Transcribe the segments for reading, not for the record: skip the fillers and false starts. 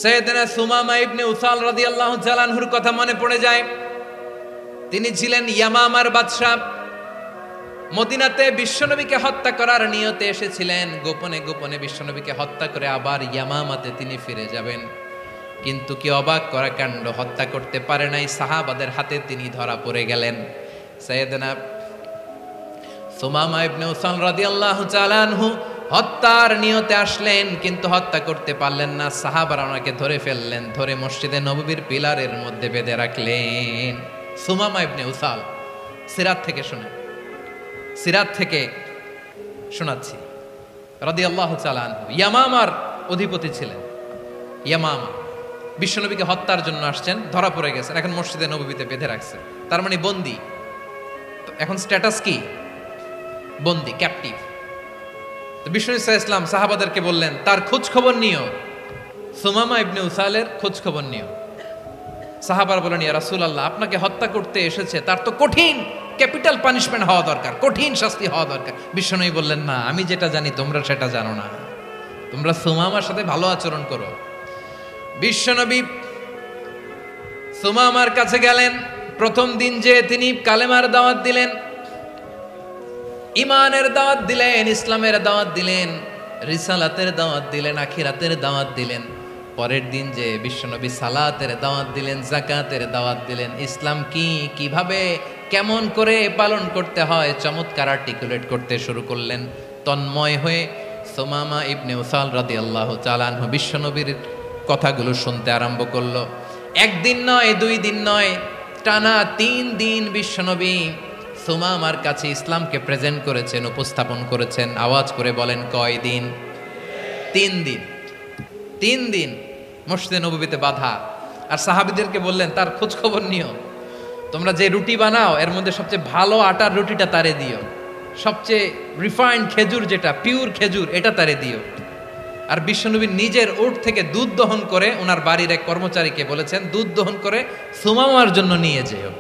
সাইয়েদনা সুমামা ইবনে উসাল রাদিয়াল্লাহু তাআলা আনহুর কথা মনে পড়ে যায়। তিনি ছিলেন ইয়ামামার বাদশা। মদিনাতে বিশ্বনবীকে হত্যা করার নিয়তে এসেছিলেন। গোপনে গোপনে বিশ্বনবীকে হত্যা করে আবার ইয়ামামাতে তিনি ফিরে যাবেন। কিন্তু কি অবাক করা কাণ্ড, হত্যা করতে পারে নাই, সাহাবাদের হাতে তিনি ধরা পড়ে গেলেন। সাইয়েদনা সুমামা ইবনে উসাল রাদিয়াল্লাহু তাআলা আনহু হত্যার নিয়তে আসলেন, কিন্তু হত্যা করতে পারলেন না। সাহাবারা ওনাকে ধরে ফেললেন, ধরে মসজিদে নববীর পিলারের মধ্যে বেঁধে রাখলেন। সুমামা ইবনে উসাল, সিরাত থেকে শুনে, সিরাত থেকে শোনাচ্ছি রাদিয়াল্লাহু তাআলা আনহু ইয়ামামার অধিপতি ছিলেন। ইয়ামামা বিশ্বনবীকে হত্যার জন্য আসছেন, ধরা পড়ে গেছেন, এখন মসজিদে নববীতে বেঁধে রাখছে, তার মানে বন্দী। এখন স্ট্যাটাস কি? বন্দী, ক্যাপটিভ। তো বিষ্ণু ইসলাম সাহাবাদেরকে বললেন তার খোঁজ খবর নিও, সুমামা ইবনে উসালের খোঁজ খবর নিও। সাহাবার বলেন ইয়া রাসূলুল্লাহ, আপনাকে হত্যা করতে এসেছে, তার তো কঠিন ক্যাপিটাল পানিশমেন্ট হওয়া দরকার, কঠিন শাস্তি হওয়া দরকার। বিশ্বনবী বললেন না, আমি যেটা জানি তোমরা সেটা জানো না, তোমরা সুমামার সাথে ভালো আচরণ করো। বিশ্বনবী সুমামার কাছে গেলেন। প্রথম দিন যে তিনি কালেমার দাওয়াত দিলেন, ইমানের দাওয়াত দিলেন, ইসলামের দাওয়াত দিলেন, রিসালাতের দাওয়াত দিলেন, আখিরাতের দাওয়াত দিলেন। পরের দিন যে বিশ্বনবী সালাতের দাওয়াত দিলেন, যাকাতের দাওয়াত দিলেন। ইসলাম কি, কিভাবে, কেমন করে পালন করতে হয় চমৎকার আর্টিকুলেট করতে শুরু করলেন। তন্ময় হয়ে সুমামা ইবনে উসাল রাদিয়াল্লাহু তাআলা আনহু বিশ্বনবীর কথাগুলো শুনতে আরম্ভ করলো। একদিন নয়, দুই দিন নয়, টানা 3 দিন বিশ্বনবী সুমামার কাছে ইসলামকে প্রেজেন্ট করেছেন, উপস্থাপন করেছেন। আওয়াজ করে বলেন কয় দিন? 3 দিন। 3 দিন মসজিদে নববীতে বাঁধা। আর সাহাবীদেরকে বললেন তার খোঁজ খবর নিও, তোমরা যে রুটি বানাও এর মধ্যে সবচেয়ে ভালো আটার রুটিটা তারে দিও, সবচেয়ে রিফাইন্ড খেজুর, যেটা পিওর খেজুর, এটা তারে দিও। আর বিশ্বনবী নিজের উট থেকে দুধ দহন করে ওনার বাড়ির এক কর্মচারীকে বলেছেন দুধ দহন করে সুমামার জন্য নিয়ে যেও।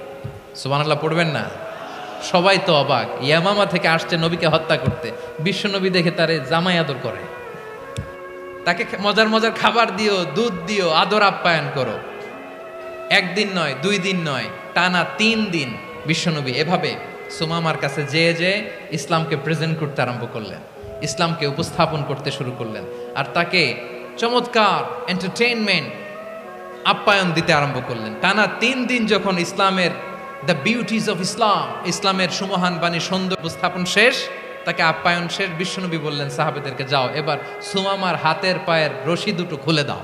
সুবহানাল্লাহ পড়বেন না? সবাই তো অবাক, ইয়ামামা থেকে আসছে নবীকে হত্যা করতে, বিশ্বনবী দেখে তারে জামাই আদর করে, তাকে মজার মজার খাবার দিও, দুধ দিও, আদর আপ্যায়ন করো। একদিন নয়, 2 দিন নয়, টানা 3 দিন বিশ্বনবী এভাবে সুমামার কাছে যেয়ে ইসলামকে প্রেজেন্ট করতে আরম্ভ করলেন, ইসলামকে উপস্থাপন করতে শুরু করলেন। আর তাকে চমৎকার এন্টারটেইনমেন্ট, আপ্যায়ন দিতে আরম্ভ করলেন। টানা 3 দিন যখন ইসলামের দ্য বিউটিজ অফ ইসলাম, ইসলামের সুমহান বাণী সুন্দর উপস্থাপন শেষ, তাকে আপ্যায়ন শেষ, বিশ্বনবী বললেন সাহাবাদেরকে যাও এবার সুমামার হাতের পায়ের রশি দুটো খুলে দাও।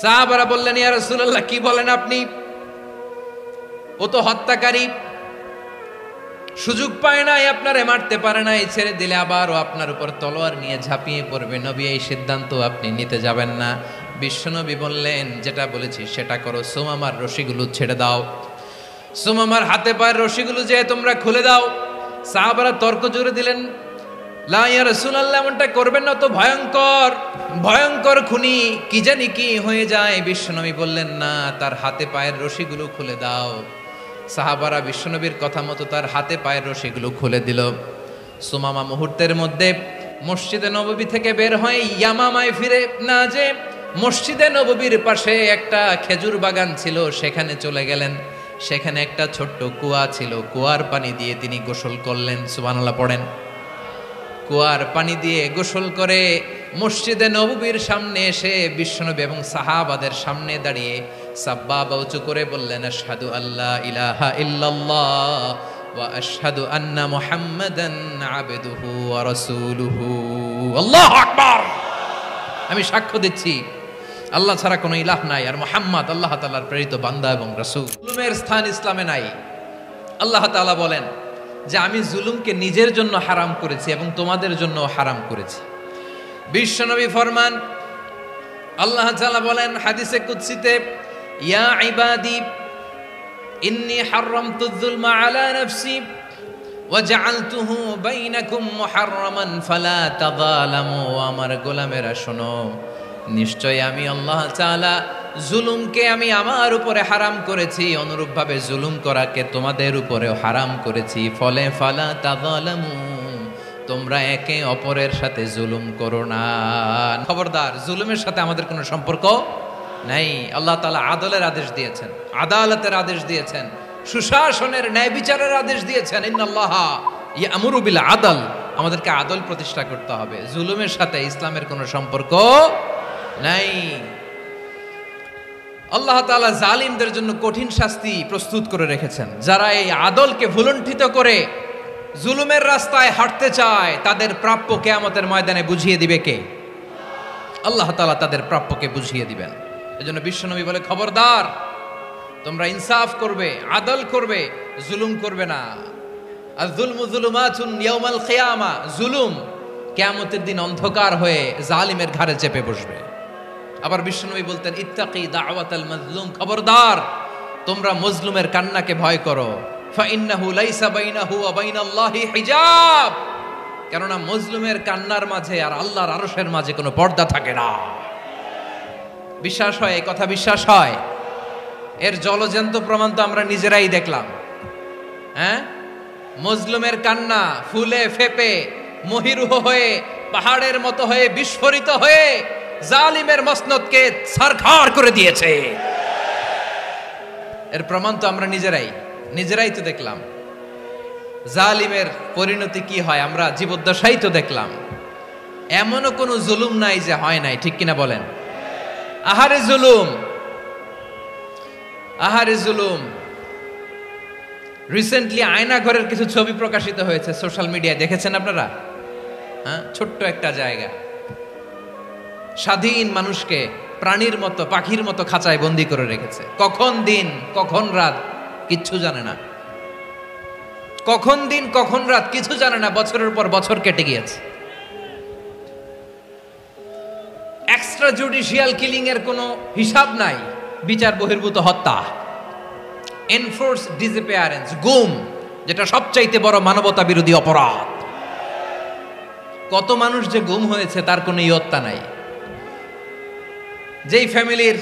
সাহাবারা বললেন ইয়া রাসূলুল্লাহ, কি বলেন আপনি? ও তো হত্যাকারী, সুযোগ পায় নাই, আপনারে মারতে পারে নাই, ছেড়ে দিলে আবার ও আপনার উপর তলোয়ার নিয়ে ঝাঁপিয়ে পড়বে। নবী এই সিদ্ধান্ত আপনি নিতে যাবেন না। বিশ্বনবী বললেন যেটা বলেছি সেটা করো, সুমামার রশিগুলো ছেড়ে দাও, সুমামার হাতে পায়ের রশিগুলো যে তোমরা খুলে দাও। সাহাবারা তর্ক জুড়ে দিলেন লা ইয়া রাসূলুল্লাহ, এমনটা করবেন না, তো ভয়ঙ্কর ভয়ঙ্কর খুনি, কি জানি কি হয়ে যায়। বিশ্বনবী বললেন না, তার হাতে পায়ের রশিগুলো খুলে দাও। সাহাবারা বিশ্বনবীর কথা মতো তার হাতে পায়ের রশিগুলো খুলে দিল। সুমামা মুহূর্তের মধ্যে মসজিদে নববী থেকে বের হয়ে ইয়ামামায় ফিরে না যে মসজিদে নববীর পাশে একটা খেজুর বাগান ছিল সেখানে চলে গেলেন। সেখানে একটা ছোট্ট কুয়া ছিল, কুয়ার পানি দিয়ে তিনি গোসল করলেন। সুবহানাল্লাহ পড়েন। কুয়ার পানি দিয়ে গোসল করে মসজিদে নববীর সামনে এসে বিশ্বনবী এবং সাহাবাদের সামনে দাঁড়িয়ে সাব্বাবা উঁচু করে বললেন আশহাদু আল্লা ইলাহা ইল্লাল্লাহ ওয়া আশহাদু আন্না মুহাম্মাদান আবদুহু ওয়া রাসূলুহু। আল্লাহু আকবার। আমি সাক্ষ্য দিচ্ছি আল্লাহ ছাড়া কোনো ইলাহ নাই, আর মুহাম্মদ আল্লাহ তাআলার প্রেরিত বান্দা এবং রাসূল। জুলুমের স্থান ইসলামে নাই। আল্লাহ তাআলা বলেন যে আমি জুলুমকে নিজের জন্য হারাম করেছি এবং তোমাদের জন্য হারাম করেছি। বিশ্বনবী ফরমান, আল্লাহ তাআলা বলেন হাদিসে কুদসিতে, ইয়া ইবাদি ইন্নী হারামতুয যুলমা আলা নাফসি ওয়া জাআলতুহু বাইনাকুম মুহাররামান ফালা তাযালামু। আমার গোলামেরা শোনো, নিশ্চয় আমি আল্লাহ তাআলা জুলুমকে আমি আমার উপরে হারাম করেছি, অনুরূপভাবে জুলুম করাকে তোমাদের উপরেও হারাম করেছি। ফলে ফালা তাযালামু, তোমরা একে অপরের সাথে জুলুম করো না। খবরদার, জুলুমের সাথে আমাদের কোনো সম্পর্ক নাই। আল্লাহ তাআলা আদলের আদেশ দিয়েছেন, আদালতের আদেশ দিয়েছেন, সুশাসনের, ন্যায় বিচারের আদেশ দিয়েছেন। ইন্নাল্লাহা ইয়ামুরু বিল আদল, আমাদেরকে আদল প্রতিষ্ঠা করতে হবে। জুলুমের সাথে ইসলামের কোনো সম্পর্ক নাই। আল্লাহ তাআলা জালিমদের জন্য কঠিন শাস্তি প্রস্তুত করে রেখেছেন। যারা এই আদলকে ভুলুণ্ঠিত করে জুলুমের রাস্তায় হাঁটতে চায়, তাদের প্রাপ্য কিয়ামতের ময়দানে বুঝিয়ে দিবে কে? আল্লাহ তাআলা তাদের প্রাপ্যকে বুঝিয়ে দিবেন। এজন্য বিশ্বনবী বলে, খবরদার, তোমরা ইনসাফ করবে, আদল করবে, জুলুম করবে না। আয-যুলমু যুলুমাতুন ইয়াউমাল কিয়ামা, জুলুম কিয়ামতের দিন অন্ধকার হয়ে জালিমের ঘাড়ে চেপে বসবে। আবার বিশ্বনবী বলতেন, ইত্তাকি দাওয়াতাল মাজলুম, খবরদার, তোমরা মজলুমের কান্নাকে ভয় করো। ফাইন্নাহু লাইসা বাইনাহু ওয়া বাইনাল্লাহি হিজাব, কেননা মজলুমের কান্নার মাঝে আর আল্লাহর আরশের মাঝে কোনো পর্দা থাকে না। বিশ্বাস হয়? এই কথা বিশ্বাস হয়? এর জলজ্যান্ত প্রমাণ তো আমরা নিজেরাই দেখলাম। হ্যাঁ, মজলুমের কান্না ফুলে ফেপে মহিরুহ হয়ে, পাহাড়ের মতো হয়ে, বিস্ফোরিত হয়ে জালিমের মসনদকে ছারখার করে দিয়েছে। এর প্রমাণ তো আমরা নিজেরাই তো দেখলাম। জালিমের পরিণতি কি হয় আমরা জীবদ্দশাই তো দেখলাম। এমনও কোনো জুলুম নাই যে হয় নাই, ঠিক কিনা বলেন? আহারে জুলুম, আহারে জুলুম। রিসেন্টলি আয়নাঘরের কিছু ছবি প্রকাশিত হয়েছে সোশ্যাল মিডিয়ায়, দেখেছেন আপনারা? হ্যাঁ, ছোট্ট একটা জায়গা, স্বাধীন মানুষকে প্রাণীর মতো, পাখির মতো খাঁচায় বন্দি করে রেখেছে। কখন দিন কখন রাত কিচ্ছু জানে না, কখন দিন কখন রাত কিছু জানে না। বছরের পর বছর কেটে গিয়েছে। এক্সট্রা জুডিশিয়াল কিলিং এর কোনো হিসাব নাই। বিচার বহির্ভূত হত্যা, এনফোর্স ডিসঅ্যাপিয়ারেন্স, গুম, যেটা সবচাইতে বড় মানবতা বিরোধী অপরাধ। কত মানুষ যে গুম হয়েছে তার কোনো ইয়ত্তা নাই। যেই ফ্যামিলির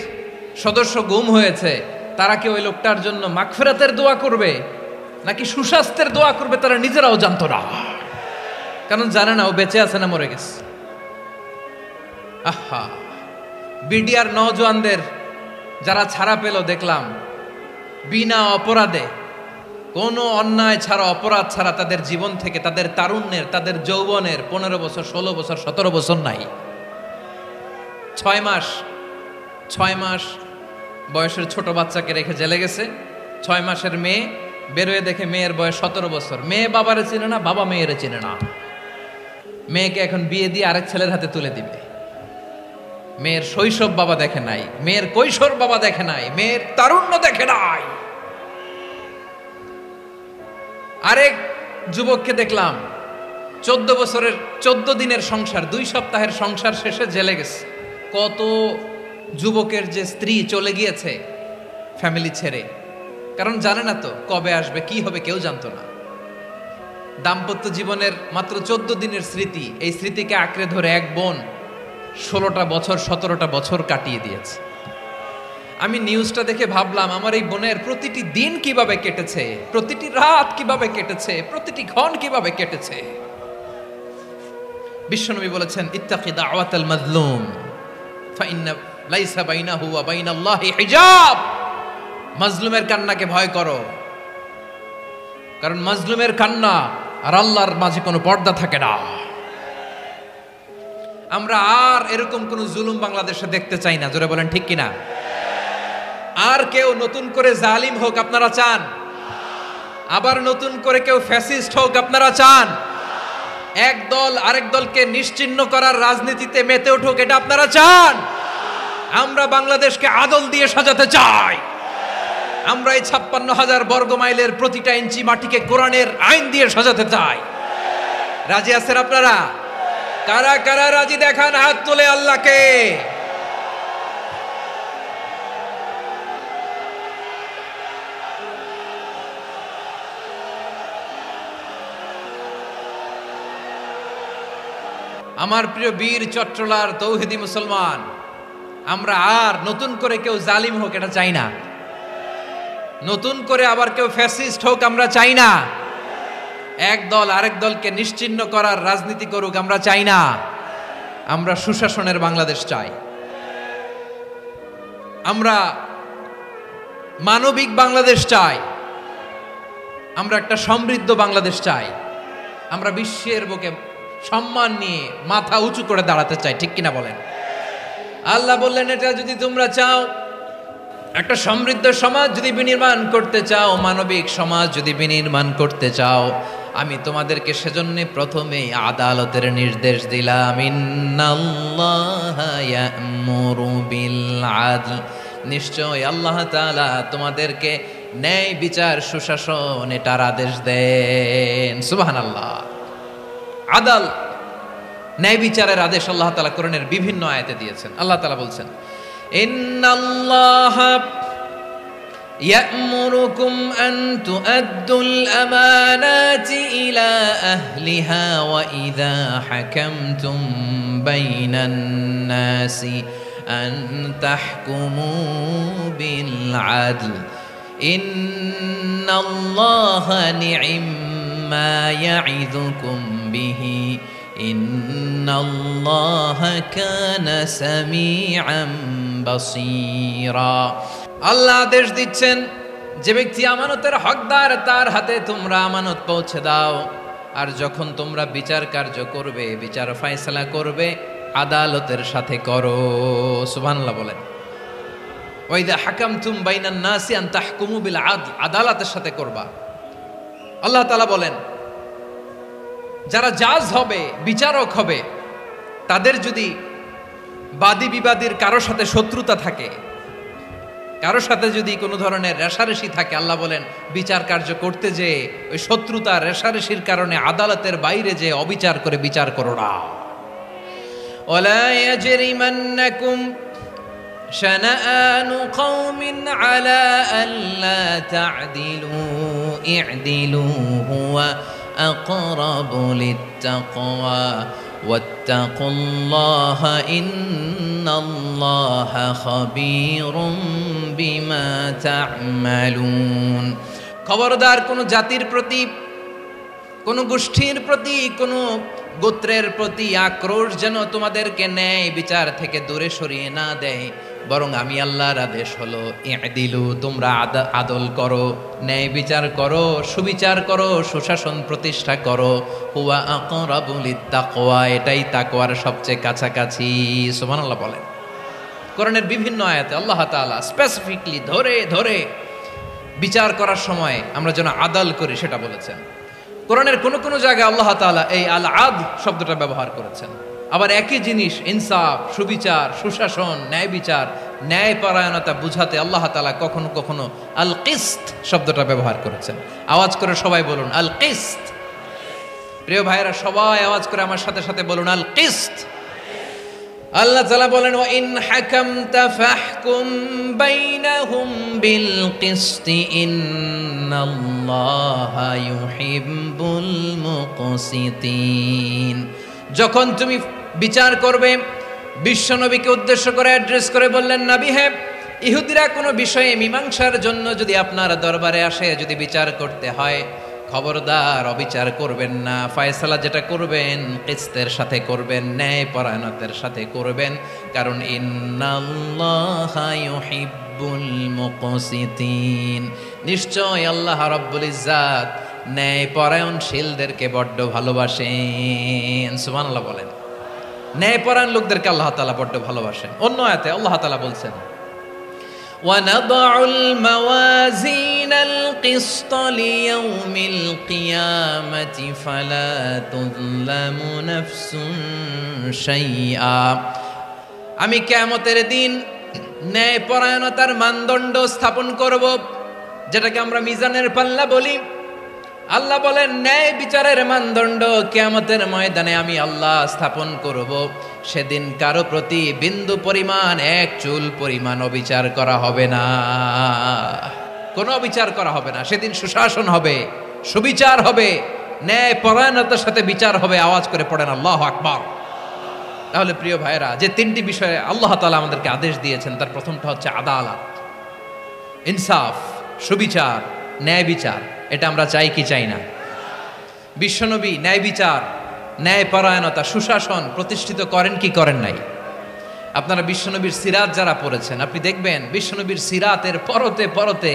সদস্য গুম হয়েছে, তারা কি ওই লোকটার জন্য মাগফিরাতের দোয়া করবে নাকি সুস্বাস্থ্যের দোয়া করবে তারা নিজেরাও জানতো না, কারণ জানে না ও বেঁচে আছে না মরে গেছে। আহা, বিডিআর নওজোয়ানদের যারা ছাড়া পেল দেখলাম, বিনা অপরাধে, কোনো অন্যায় ছাড়া, অপরাধ ছাড়া তাদের জীবন থেকে, তাদের তারুণ্যের, তাদের যৌবনের 15 বছর, 16 বছর, 17 বছর নাই। 6 মাস বয়সের ছোট বাচ্চাকে রেখে জেলে গেছে। 6 মাসের মেয়ে বেরোয় দেখে মেয়ের বয়স 17 বছর। মেয়ে বাবারে চিনে না, বাবা মেয়েরে চিনে না। মেয়েকে এখন বিয়ে দিয়ে আরেক ছেলের হাতে তুলে দিবে। মেয়ের শৈশব বাবা দেখে নাই, মেয়ের কৈশোর বাবা দেখে নাই, মেয়ের তারুণ্য দেখে নাই। আরেক যুবককে দেখলাম 14 বছরের 14 দিনের সংসার, 2 সপ্তাহের সংসার শেষে জেলে গেছে। কত যুবকের যে স্ত্রী চলে গিয়েছে ফ্যামিলি ছেড়ে, কারণ জানে না তো কবে আসবে, কি হবে, কেউ জানতো না। দাম্পত্য জীবনের মাত্র 14 দিনের স্মৃতি, এই স্মৃতিকে আঁকড়ে ধরে এক বোন 16টা বছর, 17টা বছর কাটিয়ে দিয়েছে। আমি নিউজটা দেখে ভাবলাম, আমার এই বোনের প্রতিটি দিন কিভাবে কেটেছে, প্রতিটি রাত কিভাবে কেটেছে, প্রতিটি ক্ষণ কিভাবে কেটেছে। বিশ্বনবী বলেছেন, ইত্তাকি দাওয়াতাল মাজলুম ফাইন্না লাইসা বাইনাহু ওয়া বাইনাল্লাহি হিজাব। মাজলুমের কান্নাকে ভয় করো, কারণ মাজলুমের কান্না আর আল্লাহর মাঝে কোনো পর্দা থাকে না। আমরা আর এরকম কোন জুলুম বাংলাদেশে দেখতে চাই না। জোরে বলেন ঠিক কিনা? আর কেউ নতুন করে জালিম হোক আপনারা চান? আবার নতুন করে কেউ ফ্যাসিস্ট হোক আপনারা চান? এক দল আরেক দলকে নিশ্চিহ্ন করার রাজনীতিতে মেতে উঠুক, এটা আপনারা চান? আমরা বাংলাদেশকে আদল দিয়ে সাজাতে চাই। আমরা এই 56,000 বর্গ মাইলের প্রতিটা ইঞ্চি মাটিকে কোরআনের আইন দিয়ে সাজাতে চাই। রাজি আছেন আপনারা? কারা কারা রাজি দেখান হাত তুলে আল্লাহকে। আমার প্রিয় বীর চট্টলার তৌহিদি মুসলমান, আমরা আর নতুন করে কেউ জালিম হোক এটা চাই না। নতুন করে আবার কেউ ফ্যাসিস্ট হোক আমরা চাই না। এক দল আরেক দলকে নিশ্চিহ্ন করার রাজনীতি করুক, আমরা চাই না। আমরা সুশাসনের বাংলাদেশ চাই। আমরা মানবিক বাংলাদেশ চাই। আমরা একটা সমৃদ্ধ বাংলাদেশ চাই। আমরা বিশ্বের বুকে সম্মান নিয়ে মাথা উঁচু করে দাঁড়াতে চাই, ঠিক কিনা বলেন? আল্লাহ বললেন, এটা যদি তোমরা চাও, একটা সমৃদ্ধ সমাজ যদি বিনির্মাণ করতে চাও, মানবিক সমাজ যদি বিনির্মাণ করতে চাও, আমি তোমাদেরকে সেজন্য প্রথমেই আদালতের নির্দেশ দিলাম। ইন্নাল্লাহা ইয়া'মুরু বিল আদল, নিশ্চয় আল্লাহ তাআলা তোমাদেরকে ন্যায় বিচার সুশাসন এটার আদেশ দেন। সুবহানাল্লাহ। আদাল, ন্যায় বিচারের আদেশ আল্লাহ তাআলা কোরআনের বিভিন্ন আয়াতে দিয়েছেন। আল্লাহ তাআলা বলছেন, ইন্নাল্লাহা يأمركم أن تؤدوا الأمانات إلى أهلها وإذا حكمتم بين الناس أن تحكموا بالعدل إن الله نعم ما يعظكم به إن الله كان سميعا بصيرا। আল্লাহ আদেশ দিচ্ছেন, যে ব্যক্তি আমানতের হকদার তার হাতে তোমরা আমানত পৌঁছে দাও, আর যখন তোমরা বিচার কার্য করবে, বিচার ফয়সালা করবে, আদালতের সাথে করো। সুবহানাল্লাহ বলেন। ওয়াইদা হাকামতুম বাইনান নাসি আন তাহকুমু বিল আদল, আদালতের সাথে করবা। আল্লাহ তাআলা বলেন, যারা জাজ হবে, বিচারক হবে, তাদের যদি বাদী বিবাদীর কারোর সাথে শত্রুতা থাকে, কারোর সাথে যদি কোনো ধরনের রেষারেষি থাকে, আল্লাহ বলেন বিচার কার্য করতে যে ওই শত্রুতা রেষারেষির কারণে আদালতের বাইরে যে অবিচার করে বিচার করো না। ওয়ালা ইয়াজরিমান্নাকুম শানাআনু কওমিন আলা আল্লা তা'দিলু ই'দিলু হুয়া আকরাবু লিত্তাকওয়া ওয়াত্তাকুল্লাহা ইন্নাল্লাহা খাবীরুম বিমা তা'মালুন। খবরদার কোন জাতির প্রতি, কোন গোষ্ঠীর প্রতি, কোন গোত্রের প্রতি আক্রোশ যেন তোমাদেরকে ন্যায় বিচার থেকে দূরে সরিয়ে না দেয়, বরং আমি আল্লাহর আদেশ হলো ই'দিলু, তোমরা আদল করো, ন্যায় বিচার করো, সুবিচার করো, সুশাসন প্রতিষ্ঠা করো। হুয়া আকরাবু লিত্তাকওয়া, এটাই তাকওয়ার সবচেয়ে কাছাকাছি। সুবহানাল্লাহ বলেন। কোরআনের বিভিন্ন আয়াতে আল্লাহ তাআলা স্পেসিফিকলি ধরে ধরে বিচার করার সময় আমরা যেন আদল করি সেটা বলেছেন। কোরআনের কোন কোন জায়গায় আল্লাহ তাআলা এই আল আদল শব্দটা ব্যবহার করেছেন। আবার একই জিনিস ইনসাফ, সুবিচার, সুশাসন, ন্যায় বিচার, ন্যায় পরায়ণতা বুঝাতে আল্লাহ তাআলা কখনো কখনো আল কিসত শব্দটা ব্যবহার করেছেন। আওয়াজ করে সবাই বলুন আল কিসত। প্রিয় ভাইরা, সবাই আওয়াজ করে আমার সাথে সাথে বলুন আল কিসত। আল্লাহ তাআলা বলেন, ওয়া ইন হাকামতা ফাহকুম বাইনাহুম বিল কিসতি ইন্নাল্লাহা ইউহিব্বুল মুকসিতিন। যখন তুমি বিচার করবে, বিশ্বনবীকে উদ্দেশ্য করে অ্যাড্রেস করে বললেন, নবী হে, ইহুদিরা কোনো বিষয়ে মীমাংসার জন্য যদি আপনার দরবারে আসে, যদি বিচার করতে হয়, খবরদার অবিচার করবেন না। ফয়সালা যেটা করবেন কিসতের সাথে করবেন, ন্যায় পরায়ণতার সাথে করবেন, কারণ ইন্নাল্লাহা ইউহিব্বুল মুকসিতিন, নিশ্চয় আল্লাহ রাব্বুল ইজ্জাত ন্যায় পরায়ণশীলদেরকে বড্ড ভালোবাসেন। সুবহানাল্লাহ বলেন। ন্যায় পরায়ণ লোকদেরকে আল্লাহ তাআলা বড্ড ভালোবাসেন। অন্য আয়াতে আল্লাহ তাআলা বলছেন, وَنَضَعُ الْمَوَازِينَ الْقِسْطَ لِيَوْمِ الْقِيَامَةِ فَلَا تُظْلَمُ نَفْسٌ شَيْئًا। আমি কিয়ামতের দিন ন্যায় পরায়ণতার মানদণ্ড স্থাপন করব, যেটাকে আমরা মিজানের পাল্লা বলি। আল্লাহ বলেন, ন্যায় বিচারের মানদণ্ড কিয়ামতের ময়দানে আমি আল্লাহ স্থাপন করব। সেদিন কারো প্রতি বিন্দু পরিমাণ, এক চুল পরিমাণ অবিচার করা হবে না, কোনো অবিচার করা হবে না। সেদিন সুশাসন হবে, সুবিচার হবে, ন্যায় পরায়ণতার সাথে বিচার হবে। আওয়াজ করে পড়েন আল্লাহু আকবার। তাহলে প্রিয় ভাইরা, যে তিনটি বিষয়ে আল্লাহ তাআলা আমাদেরকে আদেশ দিয়েছেন, তার প্রথমটা হচ্ছে আদালত, ইনসাফ, সুবিচার, ন্যায় বিচার। এটা আমরা চাই কি চাই না? বিশ্বনবী ন্যায় বিচার, ন্যায়পরায়ণতা, সুশাসন প্রতিষ্ঠিত করেন কি করেন নাই? আপনারা বিশ্বনবীর সিরাত যারা পড়েছেন, আপনি দেখবেন বিশ্বনবীর সিরাতের পরতে পরতে,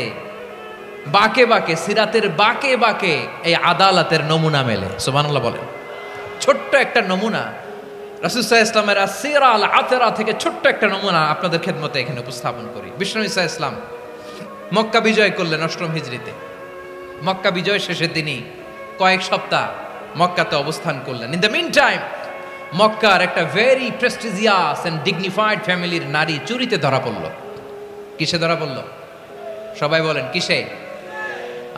বাঁকে বাঁকে, সিরাতের বাঁকে বাঁকে এই আদালতের নমুনা মেলে। সুবহানাল্লাহ বলেন। ছোট্ট একটা নমুনা রাসূল সাল্লাল্লাহু আলাইহি ওয়াসাল্লামের আসিরা আল আতরা থেকে ছোট্ট একটা নমুনা আপনাদের খেদমতে এখানে উপস্থাপন করি। বিশ্বনবী সাল্লাল্লাহু আলাইহি ওয়াসাল্লাম মক্কা বিজয় করলেন ৮ম হিজরিতে। মক্কা বিজয় শেষে তিনি কয়েক সপ্তাহ মক্কাতে অবস্থান করলেন। ইন দ্য মিন টাইম মক্কার একটা ভেরি প্রেস্টিজিয়াস এন্ড ডিগনিফাইড ফ্যামিলির নারী চুরিতে ধরা পড়ল। কিসে ধরা পড়ল? সবাই বলেন কিসে?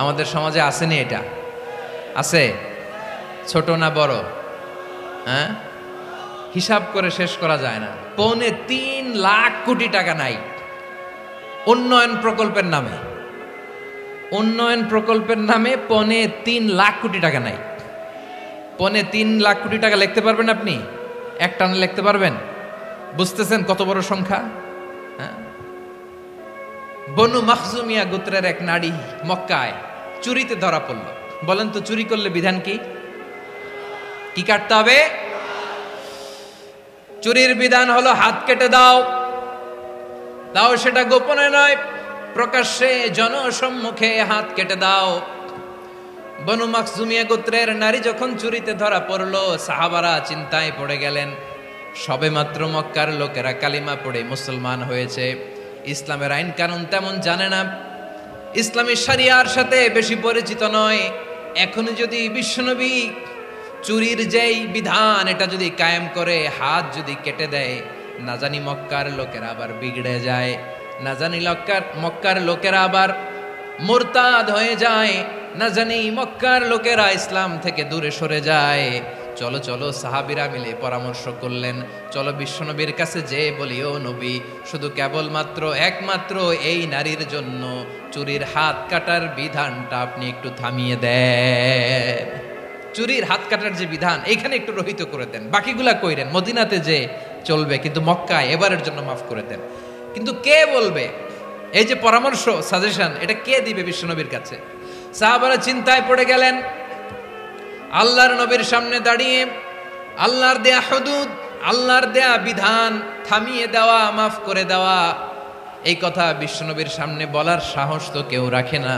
আমাদের সমাজে আসেনি এটা? আছে? ছোট না বড়? হ্যাঁ, হিসাব করে শেষ করা যায় না। ৩.৫ লাখ কোটি টাকা নাই উন্নয়ন প্রকল্পের নামে। উন্নয়ন প্রকল্পের নামে ৩.৫ লাখ কোটি টাকা নাই। ৩.৫ লাখ কোটি টাকা লিখতে পারবেন আপনি? এক টানে লিখতে পারবেন? বুঝতেছেন কত বড় সংখ্যা? হ্যাঁ, বনু মাখজুমিয়া গোত্রের এক নারী মক্কায় চুরিতে ধরা পড়ল। বলেন তো চুরি করলে বিধান কি? কি কাটতে হবে? চুরির বিধান হলো হাত কেটে দাও। তাও সেটা গোপনে নয়, প্রকাশ্যে জনসম্মুখে হাত কেটে দাও। বনু মাখজুমিয়া গোত্রের নারী যখন চুরিতে ধরা পড়ল, সাহাবারা চিন্তায় পড়ে গেলেন। সবেমাত্র মক্কার লোকেরা কালিমা পড়ে মুসলমান হয়েছে, ইসলামের আইন কানুন তেমন জানে না, ইসলামী শরিয়ার সাথে বেশি পরিচিত নয়। এখন যদি বিশ্বনবী চুরির যেই বিধান এটা যদি কায়েম করে হাত যদি কেটে দেয়, না জানি মক্কার লোকেরা আবার বিগড়ে যায়, না জানি মক্কার লোকেরা আবার মুরতাদ হয়ে যায়, না জানি মক্কার লোকেরা ইসলাম থেকে দূরে সরে যায়। চলো চলো, সাহাবীরা মিলে পরামর্শ করলেন, চলো বিশ্বনবীর কাছে যে বলি, ও নবী, শুধু কেবলমাত্র একমাত্র এই নারীর জন্য চুরির হাত কাটার বিধানটা আপনি একটু থামিয়ে দেন। চুরির হাত কাটার যে বিধান এইখানে একটু রহিত করে দেন, বাকিগুলা কইরেন মদিনাতে যে চলবে, কিন্তু মক্কায় এবারের জন্য মাফ করে দেন। কিন্তু কে বলবে? এই যে পরামর্শ, সাজেশন, এটা কে দিবে বিশ্বনবীর কাছে? সাহাবারা চিন্তায় পড়ে গেলেন। আল্লাহর নবীর সামনে দাঁড়িয়ে আল্লাহর দেয়া হুদুদ, আল্লাহর দেয়া বিধান থামিয়ে দেওয়া, মাফ করে দেওয়া, এই কথা বিশ্বনবীর সামনে বলার সাহস তো কেউ রাখে না।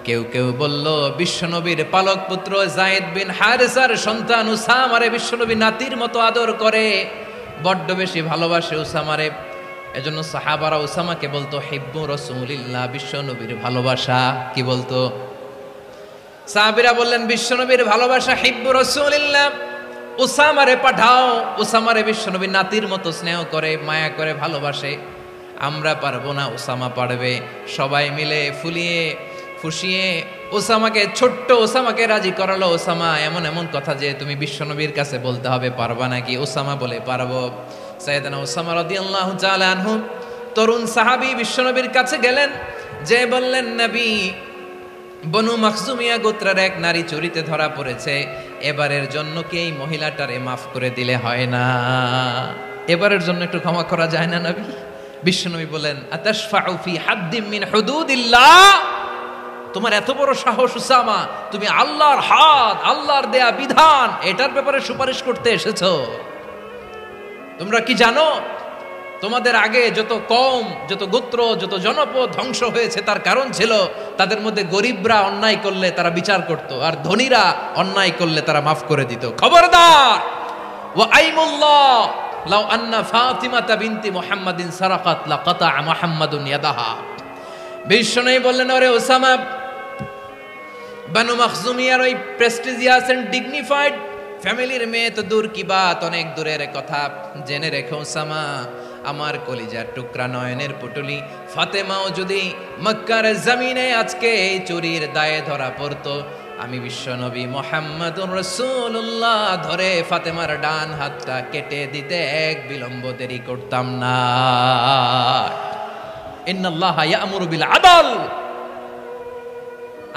কেউ কেউ বলল, বিশ্বনবীর পালক পুত্র যায়েদ বিন হারেসার সন্তান উসামারে বিশ্বনবী নাতির মতো আদর করে, বড্ড বেশি ভালোবাসে উসামারে। এজন্য সাহাবারা উসামাকে বলতো হিব্বু রাসূলিল্লাহ, বিশ্বনবীর ভালোবাসা। কি বলতো? সাহাবীরা বললেন, বিশ্বনবীর ভালোবাসা হিব্বু রাসূলিল্লাহ, উসামারে পাঠাও। উসামারে বিশ্বনবী নাতির মতো স্নেহ করে, মায়া করে, ভালোবাসে। আমরা পারবো না, উসামা পারবে। সবাই মিলে ফুলিয়ে ফুসিয়ে ওসামাকে, ছোট্ট ওসামাকে রাজি করালো। ওসামা এমন এমন কথা যে তুমি বিশ্বনবীর কাছে বলতে হবে, পারবা নাকি? ওসামা বলে, পারবো। সাইয়েদনা ওসামা রাদিয়াল্লাহু তাআলা আনহু তরুণ সাহাবী বিশ্বনবীর কাছে গেলেন, যে বললেন, নবী, বনু মাখজুমিয়া গোত্রের এক নারী চুরিতে ধরা পড়েছে, এবারের জন্য কি এই মহিলাটারে মাফ করে দিলে হয় না? এবারের জন্য একটু ক্ষমা করা যায় না নবী? বিশ্বনবী বলেন, আতাশফাউ ফি হাদ্দিম মিন হুদুদিল্লাহ, তোমার এত বড় সাহস উসামা, তুমি আল্লাহর হাত, আল্লাহর দেয়া বিধান, এটার ব্যাপারে সুপারিশ করতে এসেছো? তোমরা কি জানো তোমাদের আগে যত কওম, যত গোত্র, যত জনপদ ধ্বংস হয়েছে তার কারণ ছিল তাদের মধ্যে গরিবরা অন্যায় করলে তারা বিচার করত, আর ধনীরা অন্যায় করলে তারা মাফ করে দিত। খবরদার! ওয়া আইমুল্লাহ লাউ আন্না ফাতিমাতা বিনতি মুহাম্মাদিন সারাকাত লাকাতা মুহাম্মাদুন ইয়াদাহা। বিশ্বনবী বললেন, ওরে ওসামা, বানু মাখজুমিয়ার ওই প্রেস্টিজিয়াস এন্ড ডিগনিফাইড ফ্যামিলির মেয়ে তো দূর কি বাত, অনেক দূরের কথা। জেনে রেখো ওসামা, আমার কলিজার টুকরা, নয়নের পুটুলি ফাতেমাও যদি মক্কার জমিনে আজকে এই চুরির দায়ে ধরা পড়তো, আমি বিশ্বনবী মুহাম্মাদুর রাসূলুল্লাহ ধরে ফাতেমার ডান হাতটা কেটে দিতে এক বিলম্ব দেরি করতাম না। ইন্নাল্লাহা ইয়া'মুরু বিল আদল,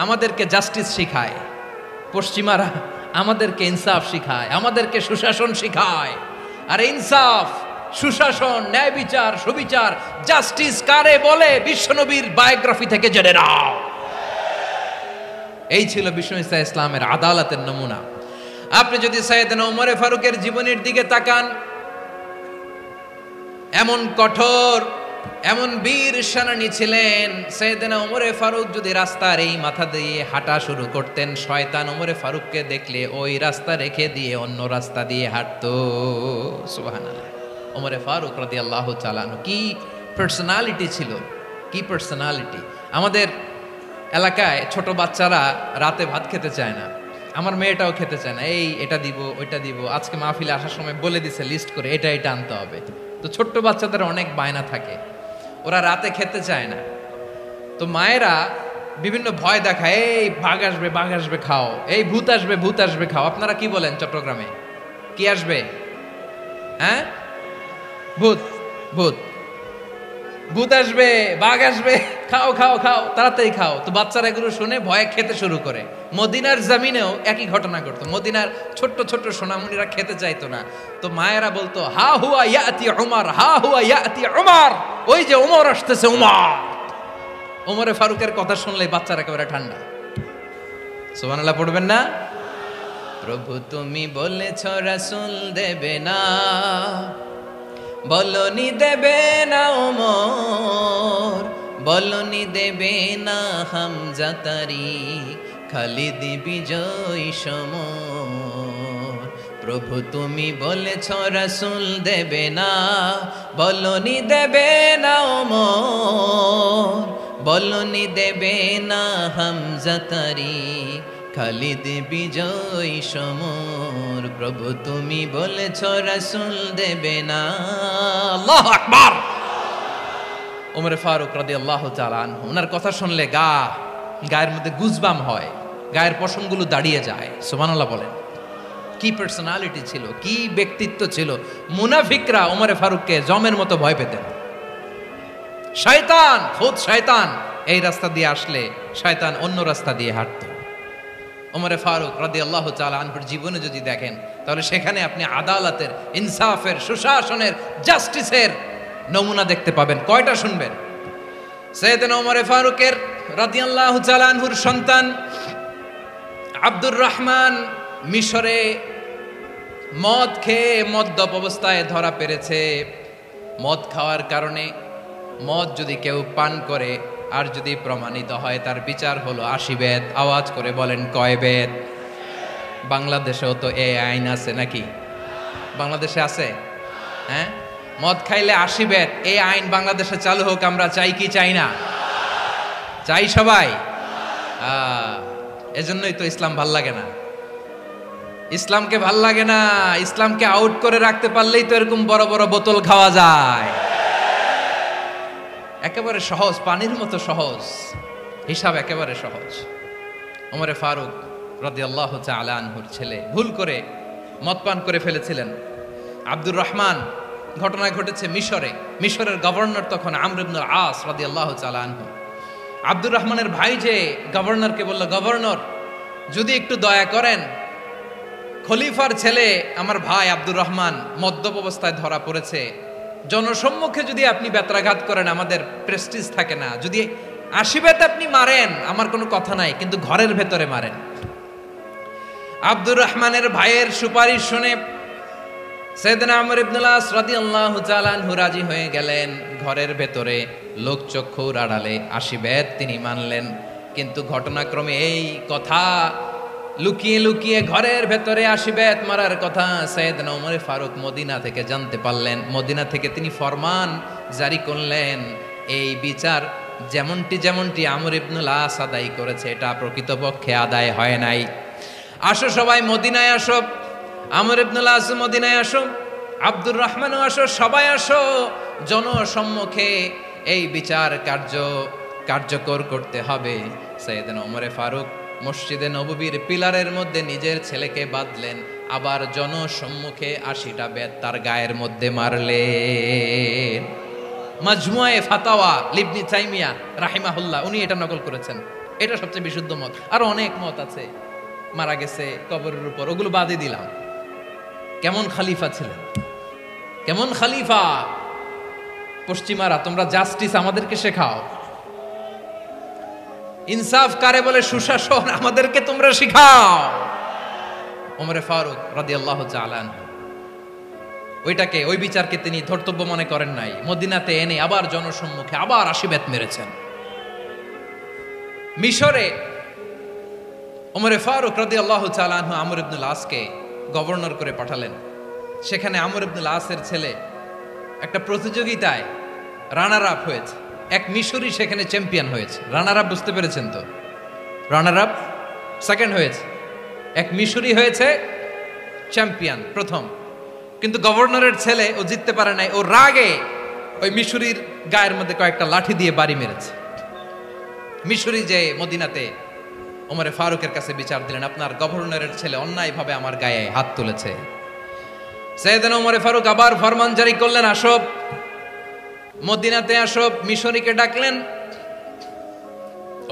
আমাদেরকে জাস্টিস শিখায় পশ্চিমারা, আমাদেরকে ইনসাফ শিখায়, আমাদেরকে সুশাসন শিখায়। আর ইনসাফ, সুশাসন, ন্যায় বিচার, সুবিচার, জাস্টিস কারে বলে বিশ্বনবীর বায়োগ্রাফি থেকে জেনে নাও। এই ছিল বিষ্ণু ঈসা ইসলামের আদালতের নমুনা। আপনি যদি সাইয়েদনা ওমরে ফারুকের জীবনের দিকে তাকান, এমন কঠোর, এমন বীর সেনানী ছিলেন। সাইয়েদনা ওমরে ফারুক যদি রাস্তার এই মাথা দিয়ে হাঁটা শুরু করতেন, শয়তান ওমরে ফারুককে দেখলে ওই রাস্তা রেখে দিয়ে অন্য রাস্তা দিয়ে হাঁটতো। সুবহানাল্লাহ। ওমরে ফারুক রাদিয়াল্লাহু তাআলা আনহু কি পার্সোনালিটি ছিল, কি পার্সোনালিটি। আমাদের এলাকায় ছোট বাচ্চারা রাতে ভাত খেতে চায় না, আমার মেয়েটাও খেতে চায় না। এই এটা দিব ওইটা দিব, আজকে মাহফিলে আসার সময় বলে দিছে লিস্ট করে এটা এটা আনতে হবে। তো ছোট্ট বাচ্চাদের অনেক বায়না থাকে, ওরা রাতে খেতে চায় না। তো মায়েরা বিভিন্ন ভয় দেখায়, এই বাঘ আসবে খাও, এই ভূত আসবে খাও। আপনারা কি বলেন চট্টগ্রামে? কি আসবে? হ্যাঁ, ভূত ভূত ভূত আসবে, বাঘ আসবে, খাও খাও খাও, তাড়াতাড়ি খাও। তো বাচ্চারা এগুলো শুনে ভয়ে খেতে শুরু করে। মদিনার জমিনেও একই ঘটনা ঘটতো। মদিনার ছোট্ট ছোট্ট সোনামণিরা খেতে চাইতো না। তো মায়েরা বলতো, হা হুয়া ইয়াতি উমর, হা হুয়া ইয়াতি উমর, ওই যে উমর আসতেছে উমর। ওমরে ফারুকের কথা শুনলে বাচ্চারা একেবারে ঠান্ডা। সুবহানাল্লাহ পড়বেন না? প্রভু তুমি বলেছ রাসূল দেবে না, বলনি দেবে না ওমর, বলনি দেবে না হামজা তারিক, খালিদ বিজয় সমর। প্রভু তুমি বলেছ রাসূল দেবে না, বলনি দেবে না ওমর, বলনি দেবে না হামজা তারিক, খালিদ বিজয় সমর। প্রভু তুমি বলেছ রাসূল দেবে না। আল্লাহু আকবার। ওমর ফারুক রাদিয়াল্লাহু তাআলা আনহু, ওনার কথা শুনলে গায়ের মধ্যে গুজবাম হয়, গায়ের পশমগুলো দাঁড়িয়ে যায়। সুবহানাল্লাহ বলেন। কি পার্সোনালিটি ছিল, কি ব্যক্তিত্ব ছিল। মুনাফিকরা ওমর ফারুককে জমের মতো ভয় পেতেন। শয়তান, খুদ শয়তান এই রাস্তা দিয়ে আসলে শয়তান অন্য রাস্তা দিয়ে হাঁটতো। ওমরে ফারুক রাদিয়াল্লাহু তাআলা আনহুর জীবনে যদি দেখেন, তাহলে সেখানে আপনি আদালতের, ইনসাফের, সুশাসনের, জাস্টিসের নমুনা দেখতে পাবেন। কয়টা শুনবেন? সাইয়েদনা ওমরে ফারুকের রাদিয়াল্লাহু তাআলা আনহুর সন্তান আব্দুর রহমান মিশরে মদ খেয়ে মদ্যপ অবস্থায় ধরা পড়েছে। মদ খাওয়ার কারণে, মদ যদি কেউ পান করে আর যদি প্রমাণিত হয়, তার বিচার হলো 80 বেত। আওয়াজ করে বলেন কয় বেত? বাংলাদেশেও তো এই আইন আছে নাকি? বাংলাদেশে আছে? হ্যাঁ, মদ খাইলে 80 বেত, এই আইন বাংলাদেশে চালু হোক। আমরা চাই কি চাই না? চাই সবাই। এজন্যই তো ইসলাম ভাল লাগে না। ইসলামকে ভাল লাগে না। ইসলামকে আউট করে রাখতে পারলেই তো এরকম বড় বড় বোতল খাওয়া যায়। একেবারে সহজ, পানির মতো সহজ, হিসাব একেবারে সহজ। ওমরে ফারুক রাদিয়াল্লাহু তাআলা আনহুর ছেলে ভুল করে মদ পান করে ফেলেছিলেন। আব্দুর রহমান, ঘটনা ঘটেছে মিশরে। মিশরের গভর্নর তখন আমর ইবনুল আস রাদিয়াল্লাহু তাআলা আনহু। আব্দুর রহমানের ভাই যে গভর্নরকে বলল, গভর্নর যদি একটু দয়া করেন, খলিফার ছেলে আমার ভাই আব্দুর রহমান মদ্যপ অবস্থায় ধরা পড়েছে, জনসম্মুখে যদি আপনি বেত্রাঘাত করেন আমাদের প্রেস্টিজ থাকে না, যদি 80 বেত আপনি মারেন আমার কোনো কথা নাই, কিন্তু ঘরের ভেতরে মারেন। আব্দুর রহমানের ভাইয়ের সুপারিশ শুনে সাইয়েদনা আমর ইবনুল আস রাদিয়াল্লাহু তাআলা আনহু রাজি হয়ে গেলেন। ঘরের ভেতরে লোকচক্ষুর আড়ালে 80 বেত তিনি মানলেন। কিন্তু ঘটনাক্রমে এই কথা লুকিয়ে লুকিয়ে ঘরের ভেতরে 80 বেত মারার কথা সাইয়েদনা ওমর ফারুক মদিনা থেকে জানতে পারলেন। মদিনা থেকে তিনি ফরমান জারি করলেন, এই বিচার যেমনটি আমর ইবনুল আস আদায় করেছে, এটা প্রকৃতপক্ষে আদায় হয় নাই। আসো সবাই মদিনায় আসো, আমর ইবনুল আস মদিনায় আসো, আব্দুর রহমানও আসো, সবাই আসো, জনসম্মুখে এই বিচার কার্যকর করতে হবে। সাইয়েদনা ওমর ফারুক মসজিদে নববীর পিলারের মধ্যে নিজের ছেলেকে বাঁধলেন, আবার জনসম্মুখে 80টা বেত তার গায়ের মধ্যে মারলেন। মাজমুয়ে ফাতাওয়া ইবনে তাইমিয়া রাহিমাহুল্লাহ উনি এটা নকল করেছেন। এটা সবচেয়ে বিশুদ্ধ মত। আর অনেক মত আছে, মারা গেছে কবরের উপর, ওগুলো বাদই দিলাম। কেমন খলিফা ছিলেন, কেমন খলিফা! পশ্চিমারা তোমরা জাস্টিস আমাদেরকে শেখাও। ইনসাফ কারে বলে সুশাসন, আমাদেরকে তোমরা শিখাও। ওমরে ফারুক রাদিয়াল্লাহু তাআলা আনহু ওইটাকে, ওই বিচারকে তিনি ধর্তব্য মনে করেন নাই। মদিনাতে এনে আবার জনসম্মুখে আবার 80 বেত মেরেছেন। মিশরে ওমরে ফারুক রাদিয়াল্লাহু তাআলা আনহু আমর ইবনুল আসকে গভর্নর করে পাঠালেন। সেখানে আমর ইবনুল আসের ছেলে একটা প্রতিযোগিতায় রানার আপ হয়েছে। এক মিশরি সেখানে চ্যাম্পিয়ন হয়েছে। রানার আপ বুঝতে পেরেছেন তো? রানার আপ সেকেন্ড হয়েছে, এক মিশরি হয়েছে চ্যাম্পিয়ন প্রথম। কিন্তু গভর্নরের ছেলে ও জিততে পারে নাই। ও রাগে ওই মিশরির গায়ের মধ্যে কয়েকটা লাঠি দিয়ে বাড়ি মেরেছে। মিশরি যে মদিনাতে ওমরে ফারুকের কাছে বিচার দিলেন, আপনার গভর্নরের ছেলে অন্যায়ভাবে আমার গায়ে হাত তুলেছে। সাইয়েদনা ওমরে ফারুক আবার ফরমান জারি করলেন, আসো মদিনাতে আসো। মিশরীকে ডাকলেন।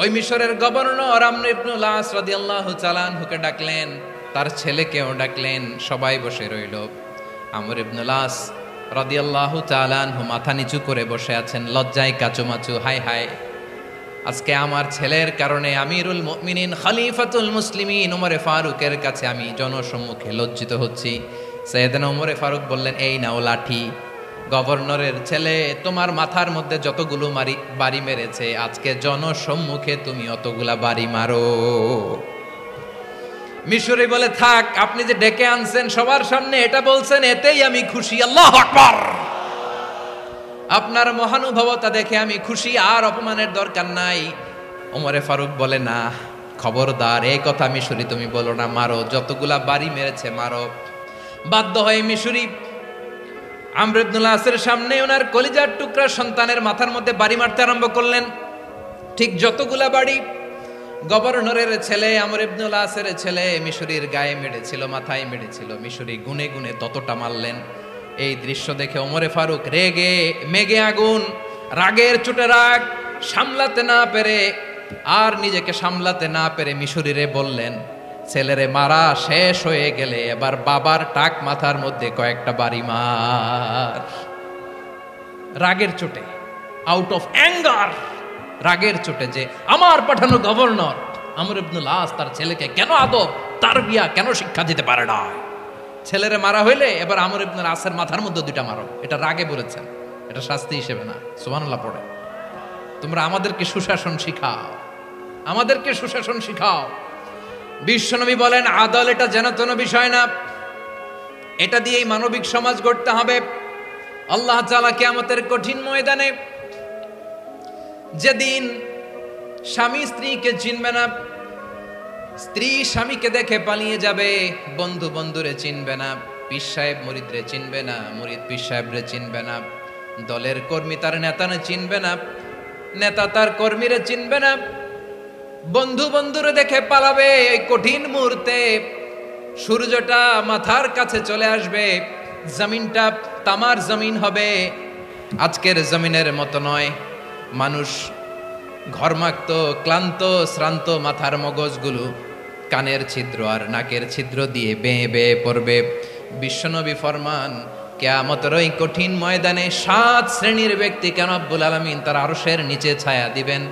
ওই মিশরের গভর্নর আমর ইবনুল আস রাদিয়াল্লাহু তাআলা আনহুকে ডাকলেন, তার ছেলেকেও ডাকলেন। সবাই বসে রইল। আমর ইবনুল আস রাদিয়াল্লাহু তাআলা আনহু মাথা নিচু করে বসে আছেন, লজ্জায় কাচুমাচু। হায় হায়, আজকে আমার ছেলের কারণে আমিরুল মুমিনিন খলিফাতুল মুসলিমিন ওমরে ফারুকের কাছে আমি জনসম্মুখে লজ্জিত হচ্ছি। সাইয়েদনা ওমরে ফারুক বললেন, এই নাও লাঠি। গভর্নরের ছেলে তোমার মাথার মধ্যে যতগুলো বাড়ি মেরেছে, আজকে জনসম্মুখে তুমি অতগুলা বাড়ি মারো। মিশরি বলে, থাক, আপনি যে ডেকে আনছেন সবার সামনে এটা বলছেন, এতেই আমি খুশি। আল্লাহু আকবার। আপনার মহানুভবতা দেখে আমি খুশি, আর অপমানের দরকার নাই। ওমরে ফারুক বলে, না, খবরদার, এই কথা মিশরি তুমি বলো না, মারো, যতগুলা বাড়ি মেরেছে মারো। বাধ্য হয়ে মিশরি আমর ইবনুল আসের সামনে ওনার কলিজার টুকরা সন্তানের মাথার মধ্যে বাড়ি মারতে আরম্ভ করলেন। ঠিক যতগুলা বাড়ি গভর্নরের ছেলে আমর ইবনুল আসের ছেলে মিশরির গায়ে মেরেছিল, মাথায় মেরেছিল, মিশরি গুনে গুনে ততটা মারলেন। এই দৃশ্য দেখে ওমরে ফারুক রেগে মেগে আগুন, রাগের চোটে রাগ সামলাতে না পেরে, আর নিজেকে সামলাতে না পেরে মিশরিরে বললেন, ছেলেরে মারা শেষ হয়ে গেলে এবার বাবার টাক মাথার মধ্যে কয়েকটা বাড়ি মার। রাগের চোটে, আউট অফ অ্যাঙ্গার, রাগের চোটে, যে আমার পাঠানো গভর্নর আমর ইবনুল আস তার ছেলেকে কেন আদব তারবিয়া কেন শিক্ষা দিতে পারে না। ছেলেরে মারা হইলে এবার আমর ইবনুল আসের মাথার মধ্যে দুইটা মারো। এটা রাগে বলেছেন, এটা শাস্তি হিসেবে না। সুবহানাল্লাহ পড়ে। তোমরা আমাদেরকে সুশাসন শিখাও, আমাদেরকে সুশাসন শিখাও। বিশ্বনবী বলেন, আদল এটা যেন তেন বিষয় না, এটা দিয়েই মানবিক সমাজ গড়তে হবে। আল্লাহ তাআলা কিয়ামতের কঠিন ময়দানে, যেদিন স্বামী স্ত্রীকে চিনবে না, স্ত্রী স্বামীকে দেখে পালিয়ে যাবে, বন্ধু বন্ধুরে চিনবে না, পীর সাহেব মুরিদরে চিনবে না, মুরিদ পীর সাহেবরে চিনবে না, দলের কর্মী তার নেতারে চিনবে না, নেতা তার কর্মীরে চিনবে না, বন্ধু বন্ধুরে দেখে পালাবে। এই কঠিন মুহূর্তে সূর্যটা মাথার কাছে চলে আসবে, জমিনটা তামার জমিন হবে, আজকের জমিনের মতো নয়। মানুষ ঘর্মাক্ত, ক্লান্ত, শ্রান্ত মাথার মগজগুলো কানের ছিদ্র আর নাকের ছিদ্র দিয়ে বেয়ে বেয়ে পড়বে। বিশ্বনবী ফরমান, কিয়ামতের ওই কঠিন ময়দানে 7 শ্রেণীর ব্যক্তিকে রব্বুল আলামিন তার আরশের নিচে ছায়া দিবেন।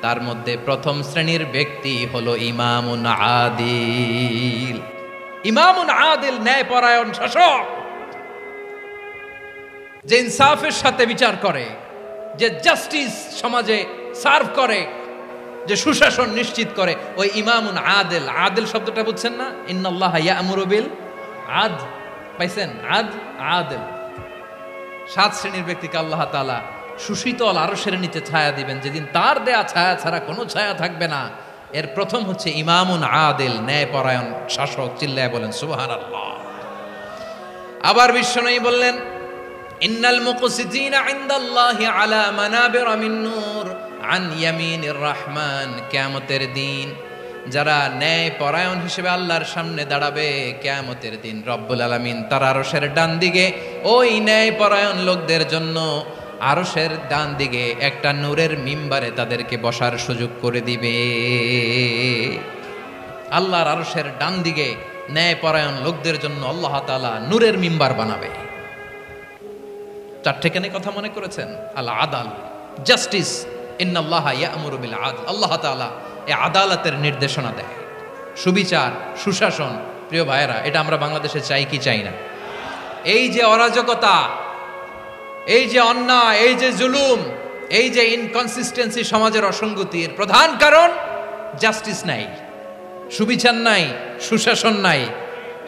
তার মধ্যে প্রথম শ্রেণীর ব্যক্তি হলো ইমামুন আদিল। ইমামুন আদিল, ন্যায়পরায়ণ শাসক, যে ইনসাফের সাথে বিচার করে, যে জাস্টিস সমাজে সার্ভ করে, যে সুশাসন নিশ্চিত করে, ওই ইমামুন আদিল। আদিল শব্দটা বুঝছেন না? ইন্নাল্লাহা ইয়া'মুরু বিল আদল, পাইছেন? আদিল। 7 শ্রেণীর ব্যক্তিকে আল্লাহ তাআলা সুশীতল আরশের নিচে ছায়া দিবেন, যেদিন তার দেয়া ছায়া ছাড়া কোনো ছায়া থাকবে না। এর প্রথম হচ্ছে ইমামুন আদিল, ন্যায়পরায়ণ শাসক। চিল্লায় বলেন সুবহানাল্লাহ। আবার বিশ্বনবী বললেন, ইন্নাল মুকসিতিনা ইনদাল্লাহি আলা মানাবিরা মিন নূর আন ইয়ামিনির রহমান। কিয়ামতের দিন যারা ন্যায়পরায়ণ হিসেবে আল্লাহর সামনে দাঁড়াবে, কিয়ামতের দিন রব্বুল আলামিন তার আরশের ডান দিকে ওই ন্যায়পরায়ণ লোকদের জন্য আরশের ডান দিকে একটা নূরের মিম্বারে তাদেরকে বসার সুযোগ করে দিবে। আল্লাহর আরশের ডান দিকে ন্যায়পরায়ণ লোকদের জন্য আল্লাহ তাআলা নূরের মিম্বার বানাবে। 4টে কেন কথা মনে করেছেন? আল আদাল, জাস্টিস। ইন্নাল্লাহা ইয়া'মুরু বিল আদল। আল্লাহ তাআলা এ আদালতের নির্দেশনা দেয়। সুবিচার, সুশাসন, প্রিয় ভাইয়েরা, এটা আমরা বাংলাদেশে চাই কি চাই না? এই যে অরাজকতা, এই যে অন্যায়, এই যে জুলুম, এই যে ইনকনসিস্টেন্সি সমাজের অসঙ্গতির প্রধান কারণ জাস্টিস নাই, সুবিচার নাই, সুশাসন নাই।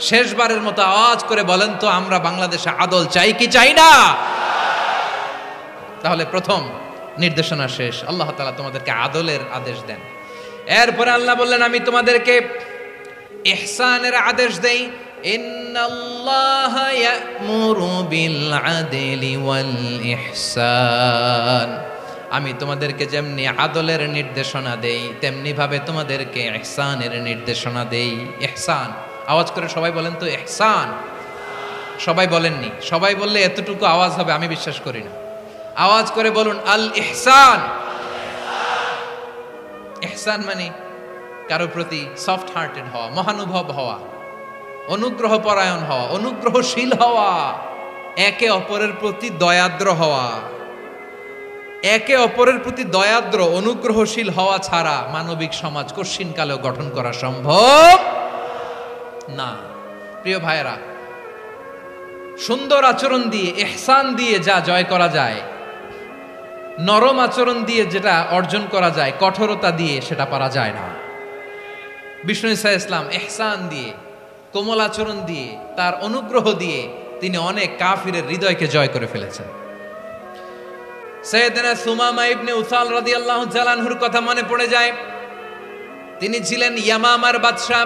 শেষবারের মতো আওয়াজ করে বলেন তো, আমরা বাংলাদেশে আদল চাই কি চাই না? তাহলে প্রথম নির্দেশনা শেষ, আল্লাহ তাআলা তোমাদেরকে আদলের আদেশ দেন। এরপরে আল্লাহ বললেন, আমি তোমাদেরকে ইহসানের আদেশ দেই। ইন্নাল্লাহা ইয়া'মুরু বিল আদলি ওয়াল ইহসান। আমি তোমাদেরকে যেমনি আদলের নির্দেশনা দেই, তেমনি ভাবে তোমাদেরকে ইহসানের নির্দেশনা দেই। ইহসান, আওয়াজ করে সবাই বলেন তো ইহসান। সবাই বলেননি, সবাই বললে এতটুকু আওয়াজ হবে আমি বিশ্বাস করি না। আওয়াজ করে বলুন আল ইহসান। ইহসান মানে কারো প্রতি সফট হার্টেড হওয়া, মহানুভব হওয়া, অনুগ্রহ পরায়ণ হওয়া, অনুগ্রহশীল হওয়া, একে অপরের প্রতি দয়াদ্র হওয়া। একে অপরের প্রতি দয়াদ্র, অনুগ্রহশীল হওয়া ছাড়া মানবিক সমাজ কশিনকালেও গঠন করা সম্ভব না। প্রিয় ভাইয়েরা, সুন্দর আচরণ দিয়ে, ইহসান দিয়ে যা জয় করা যায়, নরম আচরণ দিয়ে যেটা অর্জন করা যায়, কঠোরতা দিয়ে সেটা পারা যায় না। বিষ্ণু ঈসা ইসলাম ইহসান দিয়ে, কোমল আচরণ দিয়ে, তার অনুগ্রহ দিয়ে তিনি অনেক কাফিরের হৃদয়কে জয় করে ফেলেছেন। সাইয়েদনা সুমামা ইবনে উসাল রাদিয়াল্লাহু তাআলা আনহুর কথা মনে পড়ে যায়। তিনি ছিলেন ইয়ামামার বাদশা।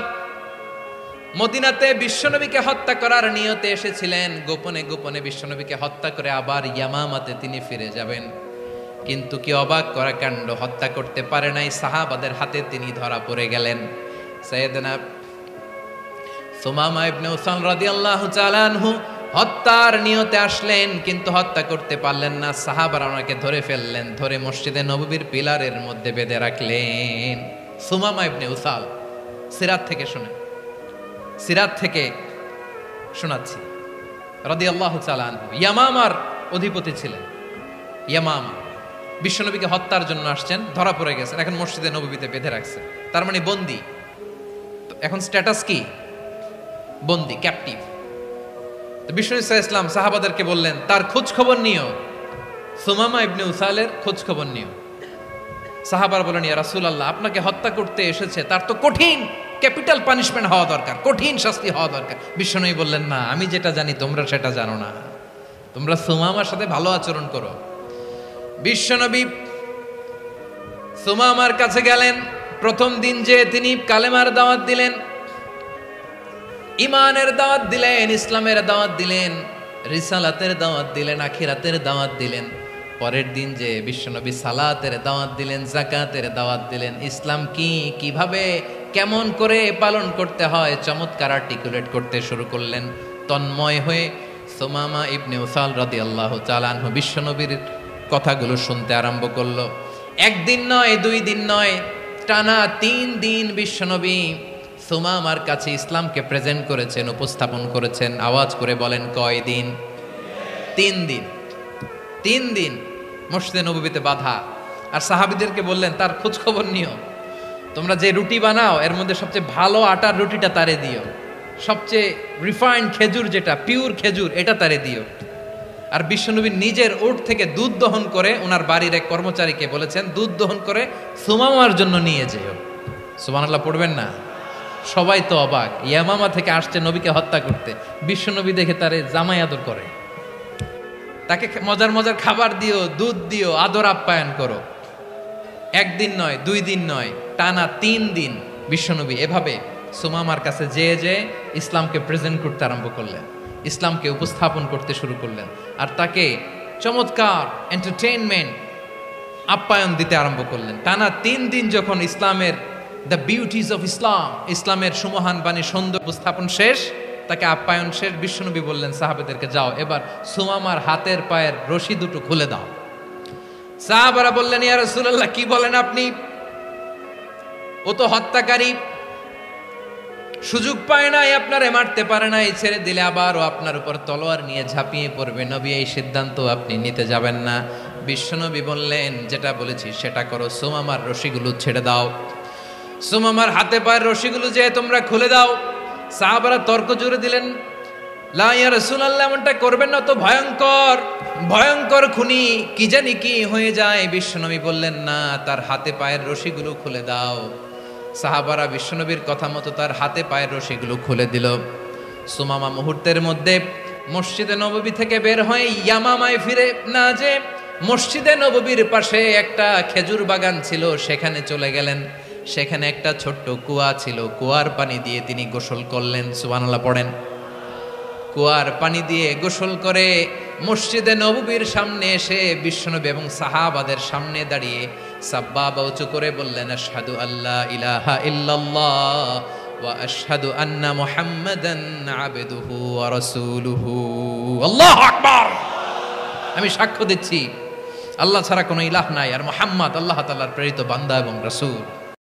মদিনাতে বিশ্বনবীকে হত্যা করার নিয়তে এসেছিলেন। গোপনে গোপনে বিশ্বনবীকে হত্যা করে আবার ইয়ামামাতে তিনি ফিরে যাবেন। কিন্তু কি অবাক করা কাণ্ড, হত্যা করতে পারে নাই, সাহাবাদের হাতে তিনি ধরা পড়ে গেলেন। সাইয়েদনা সুমামা ইবনে উসাল রাদিয়াল্লাহু তাআলা আনহু হত্যার নিয়তে আসলেন, কিন্তু হত্যা করতে পারলেন না। সাহাবারা ওনাকে ধরে ফেললেন, ধরে মসজিদে নববীর পিলারের মধ্যে বেঁধে রাখলেন। সুমামা ইবনে উসাল, সিরাত থেকে শুনে, সিরাত থেকে শোনাচ্ছি, রাদিয়াল্লাহু তাআলা আনহু ইয়ামামার অধিপতি ছিলেন। ইয়ামামা বিশ্বনবীকে হত্যার জন্য আসছেন, ধরা পড়ে গেছেন, এখন মসজিদে নববীতে বেঁধে রাখছে, তার মানে বন্দী। এখন স্ট্যাটাস কি? বন্দী, ক্যাপটিভ। বিষ্ণু ঈসা ইসলাম সাহাবাদেরকে বললেন, তার খোঁজ খবর নিও, সুমামা ইবনে উসালের খোঁজ খবর নিও। সাহাবার বলেন, ইয়া রাসূলুল্লাহ, আপনাকে হত্যা করতে এসেছে, তার তো কঠিন ক্যাপিটাল পানিশমেন্ট হওয়া দরকার, কঠিন শাস্তি হওয়া দরকার। বিশ্বনবী বললেন, না, আমি যেটা জানি তোমরা সেটা জানো না, তোমরা সুমামার সাথে ভালো আচরণ করো। বিশ্বনবী সুমামার কাছে গেলেন। প্রথম দিন যে তিনি কালেমার দাওয়াত দিলেন, ইমানের দাওয়াত দিলেন, ইসলামের দাওয়াত দিলেন, রিসালাতের দাওয়াত দিলেন, আখিরাতের দাওয়াত দিলেন। পরের দিন যে বিশ্বনবী সালাতের দাওয়াত দিলেন, যাকাতের দাওয়াত দিলেন। ইসলাম কি, কিভাবে, কেমন করে পালন করতে হয় চমৎকার আর্টিকুলেট করতে শুরু করলেন। তন্ময় হয়ে সুমামা ইবনে উসাল রাদিয়াল্লাহু তাআলা আনহু বিশ্বনবীর কথাগুলো শুনতে আরম্ভ করলো। একদিন নয়, দুই দিন নয়, টানা 3 দিন বিশ্বনবী সুমামার কাছে ইসলামকে প্রেজেন্ট করেছেন, উপস্থাপন করেছেন। আওয়াজ করে বলেন, কয় দিন? 3 দিন। 3 দিন মসজিদে নববীতে বাঁধা। আর সাহাবীদেরকে বললেন, তার খোঁজ খবর নিও, তোমরা যে রুটি বানাও এর মধ্যে সবচেয়ে ভালো আটার রুটিটা তারে দিও, সবচেয়ে রিফাইন্ড খেজুর, যেটা পিওর খেজুর, এটা তারে দিও। আর বিশ্বনবী নিজের উট থেকে দুধ দহন করে ওনার বাড়ির এক কর্মচারীকে বলেছেন, দুধ দহন করে সুমামার জন্য নিয়ে যেও। সুবহানাল্লাহ পড়বেন না? সবাই তো অবাক, ইয়ামামা থেকে আসছে নবীকে হত্যা করতে, বিশ্বনবী দেখে তারে জামাই আদর করে, তাকে মজার মজার খাবার দিও, দুধ দিও, আদর আপ্যায়ন করো। একদিন নয়, 2 দিন নয়, টানা 3 দিন বিশ্বনবী এভাবে সুমামার কাছে যেয়ে ইসলামকে প্রেজেন্ট করতে আরম্ভ করলেন, ইসলামকে উপস্থাপন করতে শুরু করলেন। আর তাকে চমৎকার এন্টারটেইনমেন্ট, আপ্যায়ন দিতে আরম্ভ করলেন। টানা 3 দিন যখন ইসলামের দ্য বিউটিজ অফ ইসলাম, ইসলামের সুমহান বাণী সুন্দর উপস্থাপন শেষ, তাকে আপ্যায়ন শেষ, বিশ্বনবী বললেন সাহাবাদেরকে, যাও এবার সুমামার হাতের পায়ের রশি দুটো খুলে দাও। সাহাবারা বললেন, ইয়া রাসূলুল্লাহ, কি বলেন আপনি? ও তো হত্যাকারী, সুযোগ পায় নাই, আপনারে মারতে পারে নাই, ছেড়ে দিলে আবার ও আপনার উপর তলোয়ার নিয়ে ঝাঁপিয়ে পড়বে। নবী, এই সিদ্ধান্ত আপনি নিতে যাবেন না। বিশ্বনবী বললেন, যেটা বলেছি সেটা করো, সুমামার রশিগুলো ছেড়ে দাও। সুমামার হাতে পায়ের রশিগুলো যে তোমরা খুলে দাও। সাহাবারা তর্ক জুড়ে দিলেন, লা ইয়া রাসূলুল্লাহ, এমনটা করবেন না, তো ভয়ঙ্কর ভয়ঙ্কর খুনি, কি জানি কি হয়ে যায়। বিশ্বনবী বললেন, না, তার হাতে পায়ের রশিগুলো খুলে দাও। সাহাবারা বিশ্বনবীর কথা মতো তার হাতে পায়ের রশিগুলো খুলে দিল। সুমামা মুহূর্তের মধ্যে মসজিদে নববী থেকে বের হয়ে ইয়ামামায় ফিরে না যে মসজিদে নববীর পাশে একটা খেজুর বাগান ছিল, সেখানে চলে গেলেন। সেখানে একটা ছোট্ট কুয়া ছিল, কুয়ার পানি দিয়ে তিনি গোসল করলেন। সুবহানাল্লাহ পড়েন। কুয়ার পানি দিয়ে গোসল করে মসজিদে নববীর সামনে এসে বিশ্বনবী এবং সাহাবাদের সামনে দাঁড়িয়ে সাব্বাবা উঁচু করে বললেন, আশহাদু আল্লা ইলাহা ইল্লাল্লাহ ওয়া আশহাদু আন্না মুহাম্মাদান আবদুহু ওয়া রাসূলুহু। আল্লাহু আকবার। আমি সাক্ষ্য দিচ্ছি আল্লাহ ছাড়া কোনো ইলাহ নাই, আর মুহাম্মদ আল্লাহ তাআলার প্রেরিত বান্দা এবং রাসূল।